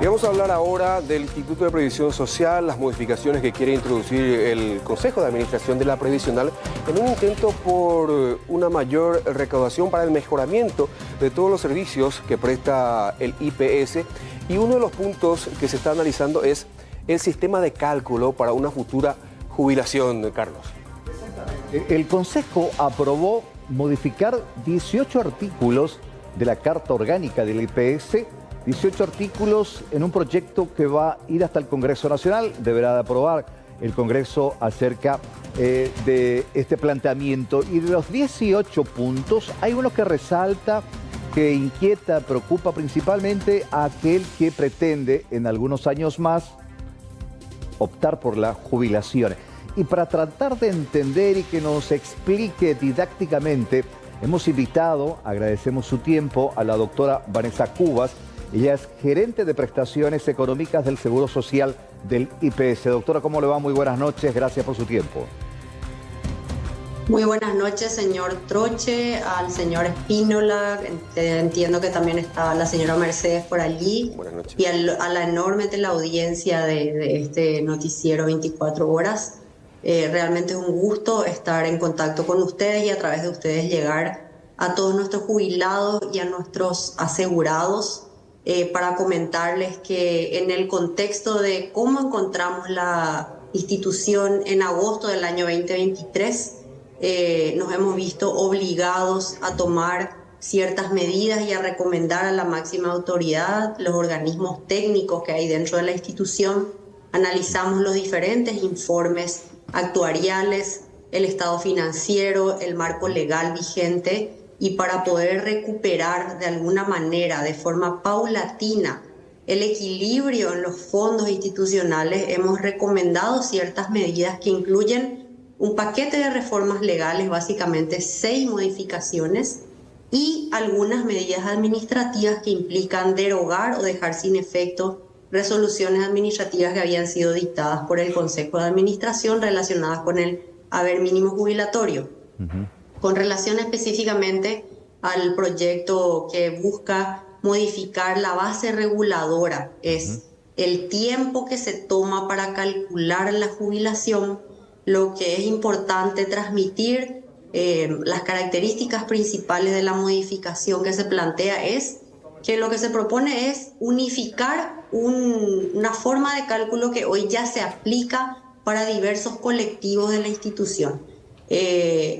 Y vamos a hablar ahora del Instituto de Previsión Social, las modificaciones que quiere introducir el Consejo de Administración de la Previsional en un intento por una mayor recaudación para el mejoramiento de todos los servicios que presta el IPS. Y uno de los puntos que se está analizando es el sistema de cálculo para una futura jubilación, Carlos. El Consejo aprobó modificar 18 artículos de la Carta Orgánica del IPS, 18 artículos en un proyecto que va a ir hasta el Congreso Nacional. Deberá de aprobar el Congreso acerca de este planteamiento. Y de los 18 puntos, hay uno que resalta, que inquieta, preocupa principalmente a aquel que pretende en algunos años más optar por la jubilación. Y para tratar de entender y que nos explique didácticamente, hemos invitado, agradecemos su tiempo, a la doctora Vanessa Cubas. Ella es gerente de prestaciones económicas del Seguro Social del IPS. Doctora, ¿cómo le va? Muy buenas noches, gracias por su tiempo. Muy buenas noches, señor Troche, al señor Espínola, entiendo que también está la señora Mercedes por allí. Buenas noches. Y a la enorme teleaudiencia de este noticiero 24 horas. Realmente es un gusto estar en contacto con ustedes y a través de ustedes llegar a todos nuestros jubilados y a nuestros asegurados para comentarles que en el contexto de cómo encontramos la institución en agosto del año 2023, nos hemos visto obligados a tomar ciertas medidas y a recomendar a la máxima autoridad, los organismos técnicos que hay dentro de la institución. Analizamos los diferentes informes actuariales, el estado financiero, el marco legal vigente, y para poder recuperar de alguna manera, de forma paulatina, el equilibrio en los fondos institucionales, hemos recomendado ciertas medidas que incluyen un paquete de reformas legales, básicamente 6 modificaciones, y algunas medidas administrativas que implican derogar o dejar sin efecto resoluciones administrativas que habían sido dictadas por el Consejo de Administración relacionadas con el haber mínimo jubilatorio. Con relación específicamente al proyecto que busca modificar la base reguladora, es el tiempo que se toma para calcular la jubilación. Lo que es importante transmitir, las características principales de la modificación que se plantea es que lo que se propone es unificar una forma de cálculo que hoy ya se aplica para diversos colectivos de la institución.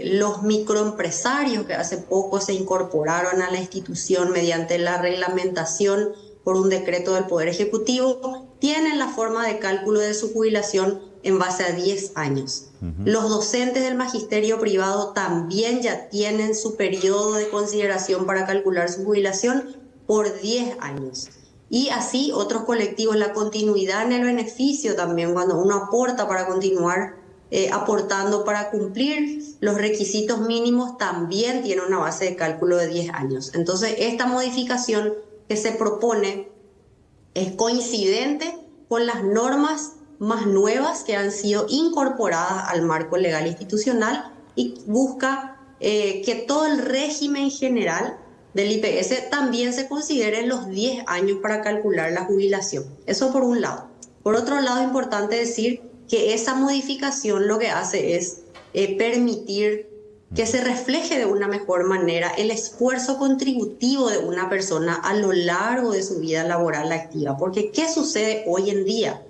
Los microempresarios que hace poco se incorporaron a la institución mediante la reglamentación por un decreto del Poder Ejecutivo tienen la forma de cálculo de su jubilación en base a 10 años. Los docentes del magisterio privado también ya tienen su periodo de consideración para calcular su jubilación por 10 años. Y así otros colectivos, la continuidad en el beneficio también, cuando uno aporta para continuar aportando para cumplir los requisitos mínimos, también tiene una base de cálculo de 10 años. Entonces, esta modificación que se propone es coincidente con las normas más nuevas que han sido incorporadas al marco legal institucional y busca que todo el régimen general del IPS también se considere los 10 años para calcular la jubilación. Eso por un lado. Por otro lado, es importante decir que esa modificación lo que hace es permitir que se refleje de una mejor manera el esfuerzo contributivo de una persona a lo largo de su vida laboral activa. Porque ¿qué sucede hoy en día?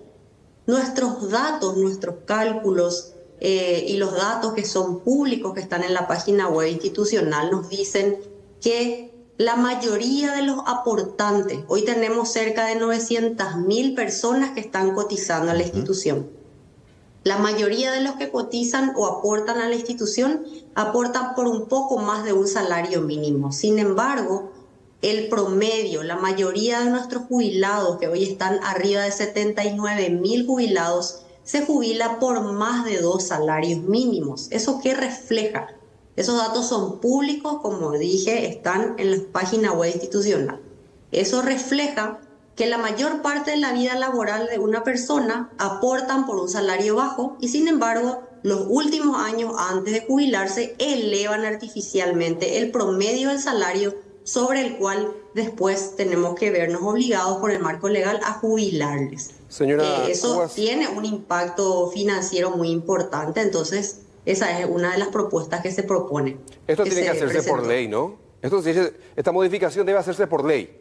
Nuestros datos, nuestros cálculos y los datos que son públicos, que están en la página web institucional, nos dicen que la mayoría de los aportantes, hoy tenemos cerca de 900.000 personas que están cotizando a la institución. La mayoría de los que cotizan o aportan a la institución aportan por un poco más de un salario mínimo. Sin embargo, el promedio, la mayoría de nuestros jubilados, que hoy están arriba de 79.000 jubilados, se jubila por más de 2 salarios mínimos. ¿Eso qué refleja? Esos datos son públicos, como dije, están en la página web institucional. Eso refleja que la mayor parte de la vida laboral de una persona aportan por un salario bajo y sin embargo los últimos años antes de jubilarse elevan artificialmente el promedio del salario sobre el cual después tenemos que vernos obligados por el marco legal a jubilarles. Señora Eso Cubas, tiene un impacto financiero muy importante, entonces esa es una de las propuestas que se propone. esto tiene que hacerse por ley, ¿no? Esta modificación debe hacerse por ley.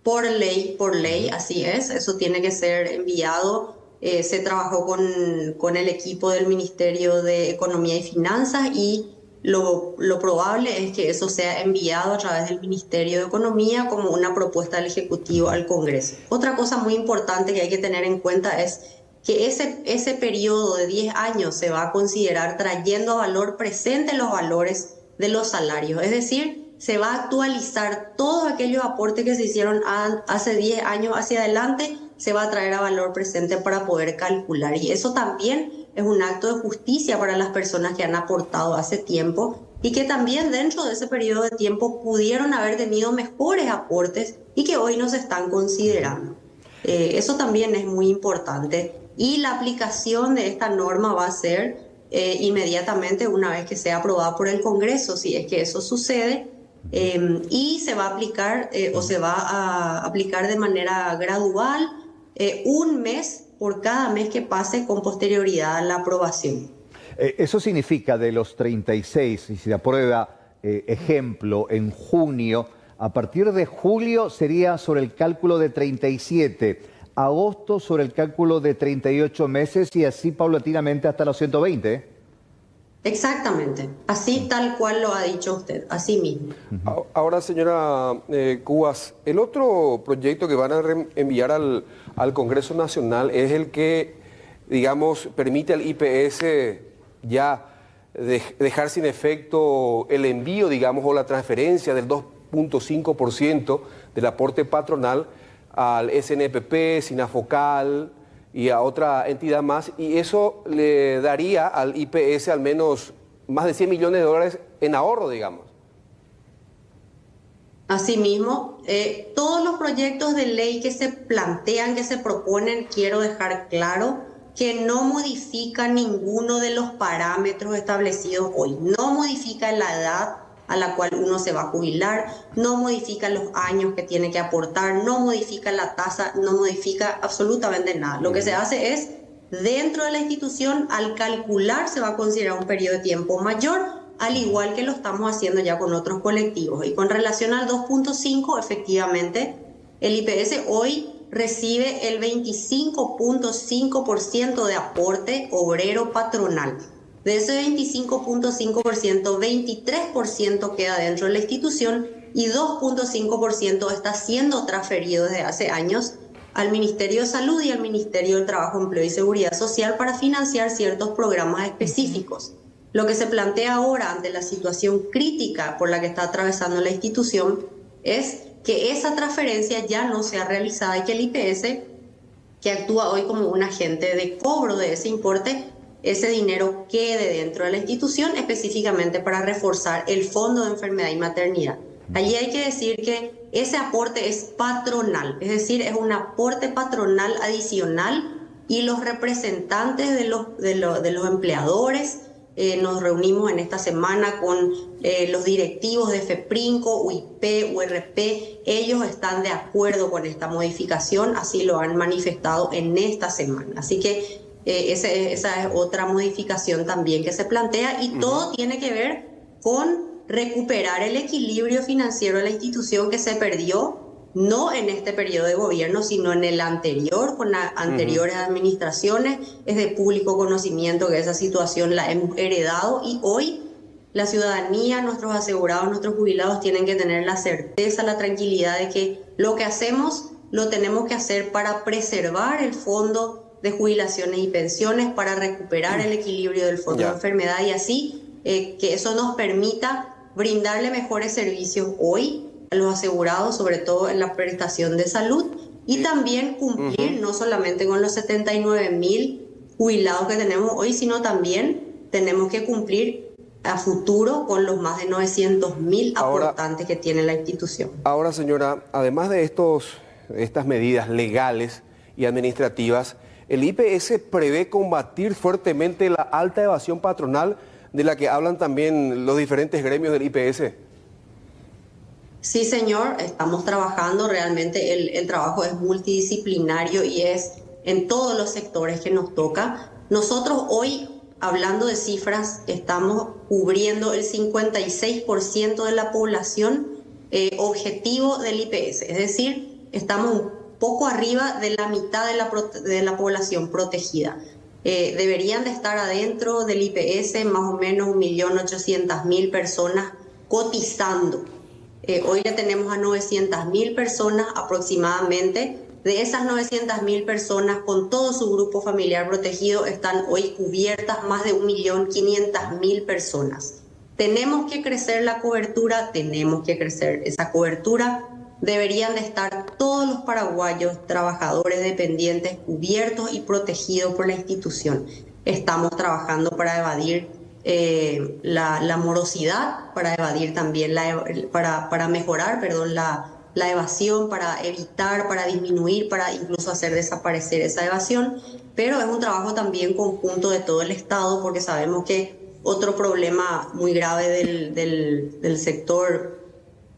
Por ley, así es. Eso tiene que ser enviado. Se trabajó con el equipo del Ministerio de Economía y Finanzas y lo probable es que eso sea enviado a través del Ministerio de Economía como una propuesta del Ejecutivo al Congreso. Otra cosa muy importante que hay que tener en cuenta es que ese periodo de 10 años se va a considerar trayendo a valor presente los valores de los salarios. Es decir, se va a actualizar todos aquellos aportes que se hicieron hace 10 años hacia adelante, se va a traer a valor presente para poder calcular. Y eso también es un acto de justicia para las personas que han aportado hace tiempo y que también dentro de ese periodo de tiempo pudieron haber tenido mejores aportes y que hoy no se están considerando. Eso también es muy importante. Y la aplicación de esta norma va a ser inmediatamente una vez que sea aprobada por el Congreso, si es que eso sucede. Y se va a aplicar o se va a aplicar de manera gradual, un mes por cada mes que pase con posterioridad a la aprobación. Eso significa de los 36, si se aprueba, ejemplo, en junio, a partir de julio sería sobre el cálculo de 37, agosto sobre el cálculo de 38 meses y así paulatinamente hasta los 120. Exactamente, así tal cual lo ha dicho usted, así mismo. Ahora, señora Cubas, el otro proyecto que van a enviar al Congreso Nacional es el que, digamos, permite al IPS ya dejar sin efecto el envío, digamos, o la transferencia del 2.5% del aporte patronal al SNPP, Sinafocal y a otra entidad más, y eso le daría al IPS al menos más de 100 millones de dólares en ahorro, digamos. Asimismo, todos los proyectos de ley que se plantean, que se proponen, quiero dejar claro que no modifica ninguno de los parámetros establecidos hoy. No modifica la edad a la cual uno se va a jubilar, no modifica los años que tiene que aportar, no modifica la tasa, no modifica absolutamente nada. Lo que se hace es, dentro de la institución, al calcular se va a considerar un periodo de tiempo mayor, al igual que lo estamos haciendo ya con otros colectivos. Y con relación al 2.5, efectivamente, el IPS hoy recibe el 25.5% de aporte obrero patronal. De ese 25.5%, 23% queda dentro de la institución y 2.5% está siendo transferido desde hace años al Ministerio de Salud y al Ministerio del Trabajo, Empleo y Seguridad Social para financiar ciertos programas específicos. Lo que se plantea ahora ante la situación crítica por la que está atravesando la institución es que esa transferencia ya no sea realizada y que el IPS, que actúa hoy como un agente de cobro de ese importe, ese dinero quede dentro de la institución específicamente para reforzar el Fondo de Enfermedad y Maternidad. Allí hay que decir que ese aporte es patronal, es decir, es un aporte patronal adicional y los representantes de los empleadores nos reunimos en esta semana con los directivos de FEPRINCO, UIP, URP. Ellos están de acuerdo con esta modificación, así lo han manifestado en esta semana. Así que esa es otra modificación también que se plantea y todo tiene que ver con recuperar el equilibrio financiero de la institución que se perdió, no en este periodo de gobierno, sino en el anterior, con las anteriores administraciones. Es de público conocimiento que esa situación la hemos heredado y hoy la ciudadanía, nuestros asegurados, nuestros jubilados tienen que tener la certeza, la tranquilidad de que lo que hacemos lo tenemos que hacer para preservar el fondo de jubilaciones y pensiones, para recuperar el equilibrio del fondo de enfermedad y así que eso nos permita brindarle mejores servicios hoy a los asegurados, sobre todo en la prestación de salud, y también cumplir no solamente con los 79.000 jubilados que tenemos hoy, sino también tenemos que cumplir a futuro con los más de 900.000 aportantes que tiene la institución. Ahora, señora, además de estas medidas legales y administrativas, el IPS prevé combatir fuertemente la alta evasión patronal de la que hablan también los diferentes gremios del IPS. Sí, señor, estamos trabajando, realmente el trabajo es multidisciplinario y es en todos los sectores que nos toca. Nosotros hoy, hablando de cifras, estamos cubriendo el 56% de la población objetivo del IPS, es decir, estamos un poco arriba de la mitad de la población protegida. Deberían de estar adentro del IPS más o menos 1.800.000 personas cotizando. Hoy le tenemos a 900.000 personas aproximadamente. De esas 900.000 personas con todo su grupo familiar protegido están hoy cubiertas más de 1.500.000 personas. Tenemos que crecer la cobertura, tenemos que crecer esa cobertura. Deberían de estar todos los paraguayos, trabajadores dependientes, cubiertos y protegidos por la institución. Estamos trabajando para evadir la morosidad, para evadir también, para mejorar, perdón, la evasión, para evitar, para disminuir, para incluso hacer desaparecer esa evasión. Pero es un trabajo también conjunto de todo el Estado, porque sabemos que otro problema muy grave del sector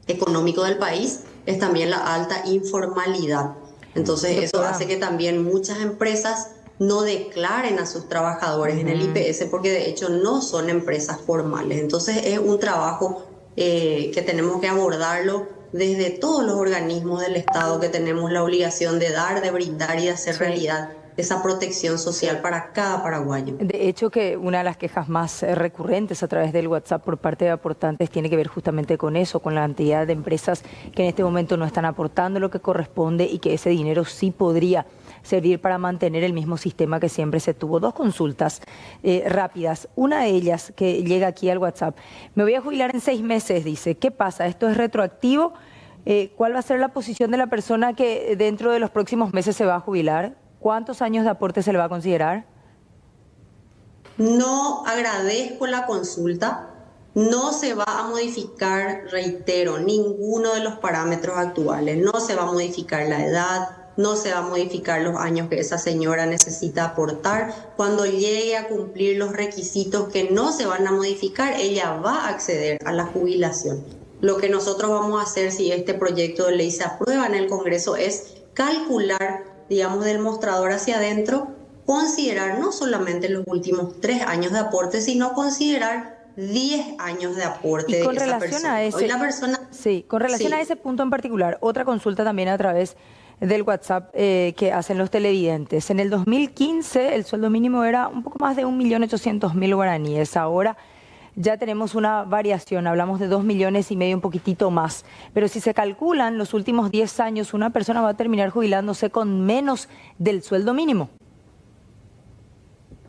económico del país es también la alta informalidad. Entonces eso hace que también muchas empresas no declaren a sus trabajadores en el IPS porque de hecho no son empresas formales. Entonces es un trabajo que tenemos que abordarlo desde todos los organismos del Estado, que tenemos la obligación de dar, de brindar y de hacer realidad esa protección social para cada paraguayo. De hecho, que una de las quejas más recurrentes a través del WhatsApp por parte de aportantes tiene que ver justamente con eso, con la cantidad de empresas que en este momento no están aportando lo que corresponde y que ese dinero sí podría servir para mantener el mismo sistema que siempre se tuvo. Dos consultas rápidas. Una de ellas que llega aquí al WhatsApp. Me voy a jubilar en 6 meses, dice. ¿Qué pasa? ¿Esto es retroactivo? ¿Cuál va a ser la posición de la persona que dentro de los próximos meses se va a jubilar? ¿Cuántos años de aporte se le va a considerar? No agradezco la consulta. No se va a modificar, reitero, ninguno de los parámetros actuales. No se va a modificar la edad, no se va a modificar los años que esa señora necesita aportar. Cuando llegue a cumplir los requisitos que no se van a modificar, ella va a acceder a la jubilación. Lo que nosotros vamos a hacer si este proyecto de ley se aprueba en el Congreso es calcular, digamos, del mostrador hacia adentro, considerar no solamente los últimos 3 años de aporte, sino considerar 10 años de aporte. Y con de esa relación persona. a ese, Hoy la persona, sí, con relación a ese punto en particular, otra consulta también a través del WhatsApp que hacen los televidentes. En el 2015 el sueldo mínimo era un poco más de 1.800.000 guaraníes. Ahora ya tenemos una variación, hablamos de 2,5 millones, un poquitito más. Pero si se calculan los últimos 10 años, una persona va a terminar jubilándose con menos del sueldo mínimo.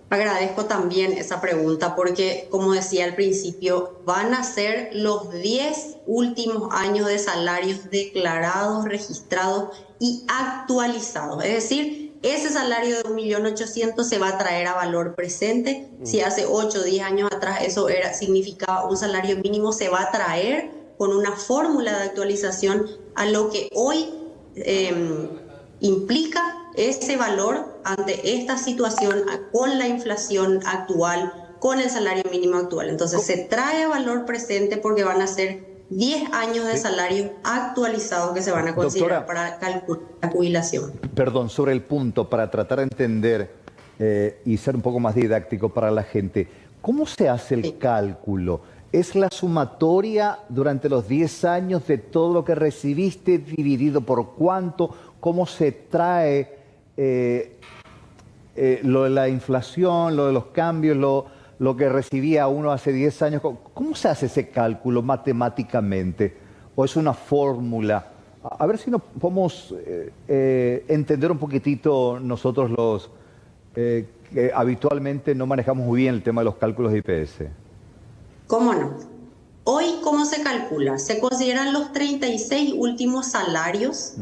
agradezco también esa pregunta porque, como decía al principio, van a ser los 10 últimos años de salarios declarados, registrados y actualizados. Es decir, ese salario de 1.800.000 se va a traer a valor presente. Si hace 8 o 10 años atrás eso significaba un salario mínimo, se va a traer con una fórmula de actualización a lo que hoy implica ese valor ante esta situación con la inflación actual, con el salario mínimo actual. Entonces se trae a valor presente porque van a ser 10 años de salario actualizados que se van a considerar, doctora, para calcular la jubilación. Perdón, sobre el punto, para tratar de entender y ser un poco más didáctico para la gente, ¿cómo se hace el cálculo? ¿Es la sumatoria durante los 10 años de todo lo que recibiste dividido por cuánto? ¿Cómo se trae lo de la inflación, lo de los cambios, lo que recibía uno hace 10 años? ¿Cómo se hace ese cálculo matemáticamente? ¿O es una fórmula? A ver si nos podemos entender un poquitito nosotros los que habitualmente no manejamos muy bien el tema de los cálculos de IPS. ¿Cómo no? Hoy, ¿cómo se calcula? Se consideran los 36 últimos salarios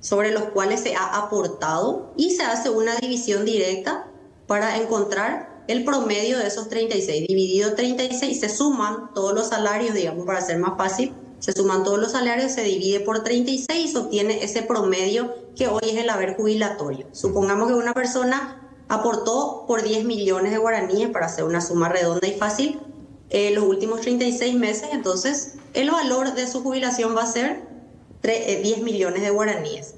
sobre los cuales se ha aportado y se hace una división directa para encontrar el promedio de esos 36. Dividido 36, se suman todos los salarios, digamos, para ser más fácil, se suman todos los salarios, se divide por 36 y se obtiene ese promedio que hoy es el haber jubilatorio. Supongamos que una persona aportó por 10 millones de guaraníes, para hacer una suma redonda y fácil, los últimos 36 meses, entonces el valor de su jubilación va a ser 10 millones de guaraníes.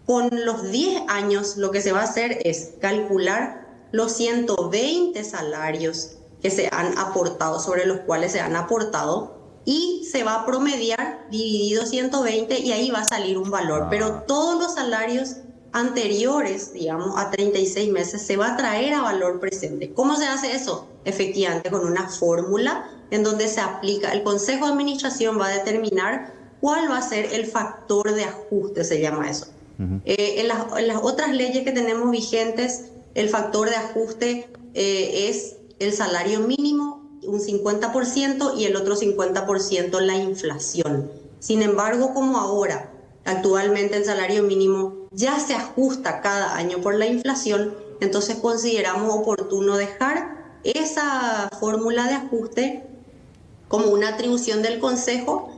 Con los 10 años lo que se va a hacer es calcular los 120 salarios que se han aportado, sobre los cuales se han aportado, y se va a promediar dividido 120 y ahí va a salir un valor. Pero todos los salarios anteriores, digamos, a 36 meses, se va a traer a valor presente. ¿Cómo se hace eso? Efectivamente, con una fórmula en donde se aplica, el Consejo de Administración va a determinar cuál va a ser el factor de ajuste, se llama eso. En las otras leyes que tenemos vigentes, el factor de ajuste es el salario mínimo, un 50%, y el otro 50% la inflación. Sin embargo, como ahora, actualmente el salario mínimo ya se ajusta cada año por la inflación, entonces consideramos oportuno dejar esa fórmula de ajuste como una atribución del Consejo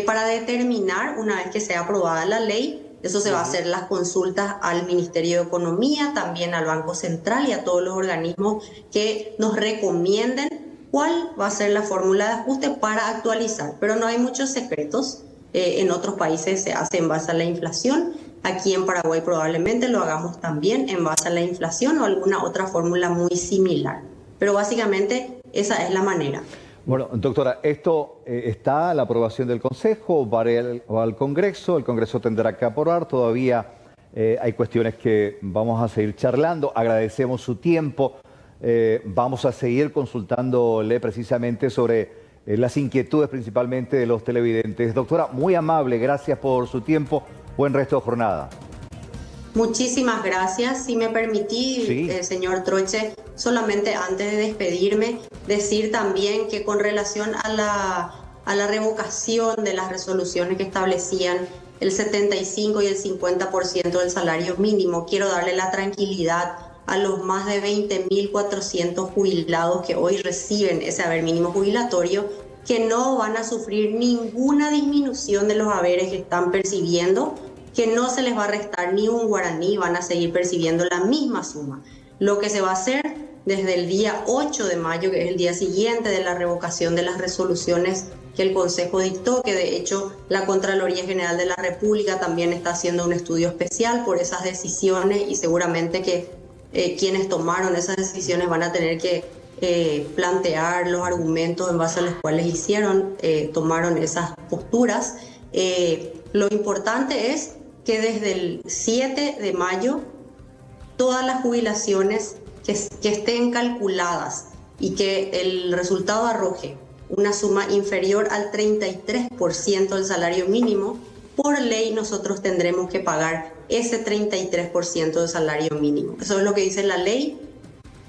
para determinar, una vez que sea aprobada la ley, eso se va a hacer las consultas al Ministerio de Economía, también al Banco Central y a todos los organismos que nos recomienden cuál va a ser la fórmula de ajuste para actualizar. Pero no hay muchos secretos. En otros países se hace en base a la inflación. Aquí en Paraguay probablemente lo hagamos también en base a la inflación o alguna otra fórmula muy similar. Pero básicamente esa es la manera. Bueno, doctora, esto está a la aprobación del Consejo, va al Congreso, el Congreso tendrá que aprobar, todavía hay cuestiones que vamos a seguir charlando, agradecemos su tiempo, vamos a seguir consultándole precisamente sobre las inquietudes principalmente de los televidentes. Doctora, muy amable, gracias por su tiempo, buen resto de jornada. Muchísimas gracias. Si me permití, sí. Señor Troche, solamente antes de despedirme, decir también que con relación a la revocación de las resoluciones que establecían el 75 y el 50% del salario mínimo, quiero darle la tranquilidad a los más de 20.400 jubilados que hoy reciben ese haber mínimo jubilatorio, que no van a sufrir ninguna disminución de los haberes que están percibiendo, que no se les va a restar ni un guaraní, van a seguir percibiendo la misma suma. Lo que se va a hacer desde el día 8 de mayo, que es el día siguiente de la revocación de las resoluciones que el Consejo dictó, que de hecho la Contraloría General de la República también está haciendo un estudio especial por esas decisiones, y seguramente que quienes tomaron esas decisiones van a tener que plantear los argumentos en base a los cuales tomaron esas posturas. Lo importante es que desde el 7 de mayo todas las jubilaciones que estén calculadas y que el resultado arroje una suma inferior al 33% del salario mínimo, por ley nosotros tendremos que pagar ese 33% del salario mínimo. Eso es lo que dice la ley.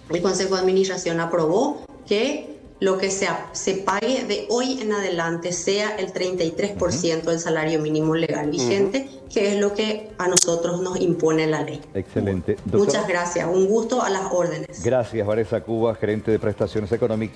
El Consejo de Administración aprobó que lo que se pague de hoy en adelante sea el 33% del salario mínimo legal vigente, que es lo que a nosotros nos impone la ley. Excelente. Doctora, muchas gracias. Un gusto, a las órdenes. Gracias, Vanessa Cuba, gerente de prestaciones económicas.